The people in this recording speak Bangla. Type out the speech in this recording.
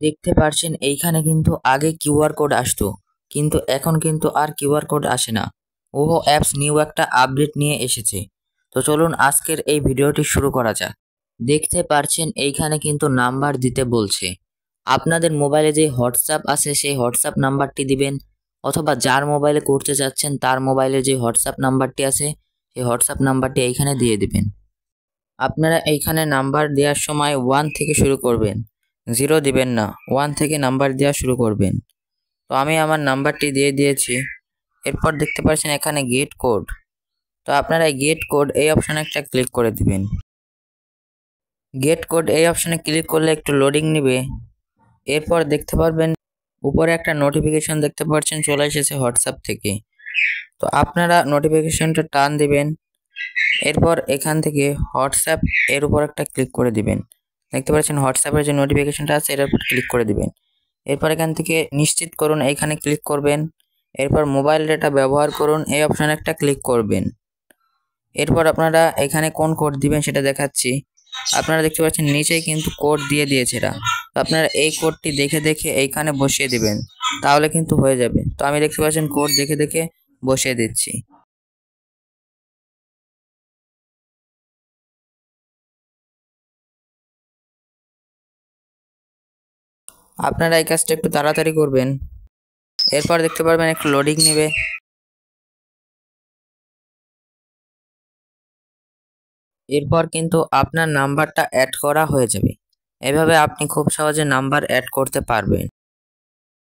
দেখতে পারছেন এইখানে কিন্তু আগে কিউআর কোড আসতো, কিন্তু এখন কিন্তু আর কিউআর কোড আসে না। ওহো অ্যাপস নিউ একটা আপডেট নিয়ে এসেছে। তো চলুন আজকের এই ভিডিওটি শুরু করা যাক। দেখতে পারছেন এইখানে কিন্তু নাম্বার দিতে বলছে। আপনাদের মোবাইলে যে হোয়াটসঅ্যাপ আছে সেই হোয়াটসঅ্যাপ নাম্বারটি দিবেন, অথবা যার মোবাইলে করতে চাচ্ছেন তার মোবাইলে যে হোয়াটসঅ্যাপ নাম্বারটি আছে সেই হোয়াটসঅ্যাপ নাম্বারটি এইখানে দিয়ে দিবেন। আপনারা এইখানে নাম্বার দেওয়ার সময় 1 থেকে শুরু করবেন, 0 দিবেন না, 1 থেকে নাম্বার দেওয়া শুরু করবেন। তো আমি আমার নাম্বারটি দিয়ে দিয়েছি। এরপর দেখতে পাচ্ছেন এখানে গেট কোড। তো আপনারা এই গেট কোড এই অপশানে একটা ক্লিক করে দিবেন। গেট কোড এই অপশানে ক্লিক করলে একটু লোডিং নেবে। এরপর দেখতে পারবেন উপরে একটা নোটিফিকেশন দেখতে পাচ্ছেন চলে এসেছে হোয়াটসঅ্যাপ থেকে। তো আপনারা নোটিফিকেশনটা টান দিবেন। এরপর এখান থেকে হোয়াটসঅ্যাপ এর উপর একটা ক্লিক করে দিবেন। দেখতে পাচ্ছেন হোয়াটসঅ্যাপের যে নোটিফিকেশনটা আছে এটার উপর ক্লিক করে দিবেন। এরপর এখান থেকে নিশ্চিত করুন এইখানে ক্লিক করবেন। এরপর মোবাইল ডেটা ব্যবহার করুন এই অপশানে একটা ক্লিক করবেন। এরপর আপনারা এখানে কোন কোড দিবেন সেটা দেখাচ্ছি। আপনারা দেখতে পাচ্ছেন নিচেই কিন্তু কোড দিয়ে দিয়েছে এরা। তো আপনারা এই কোডটি দেখে দেখে এইখানে বসিয়ে দিবেন, তাহলে কিন্তু হয়ে যাবে। তো আমি দেখতে পাচ্ছেন কোড দেখে দেখে বসিয়ে দিচ্ছি। আপনারা এই কাজটা একটু তাড়াতাড়ি করবেন। এরপর দেখতে পারবেন একটু লোডিং নেবে। এরপর কিন্তু আপনার নাম্বারটা অ্যাড করা হয়ে যাবে। এভাবে আপনি খুব সহজে নাম্বার অ্যাড করতে পারবেন।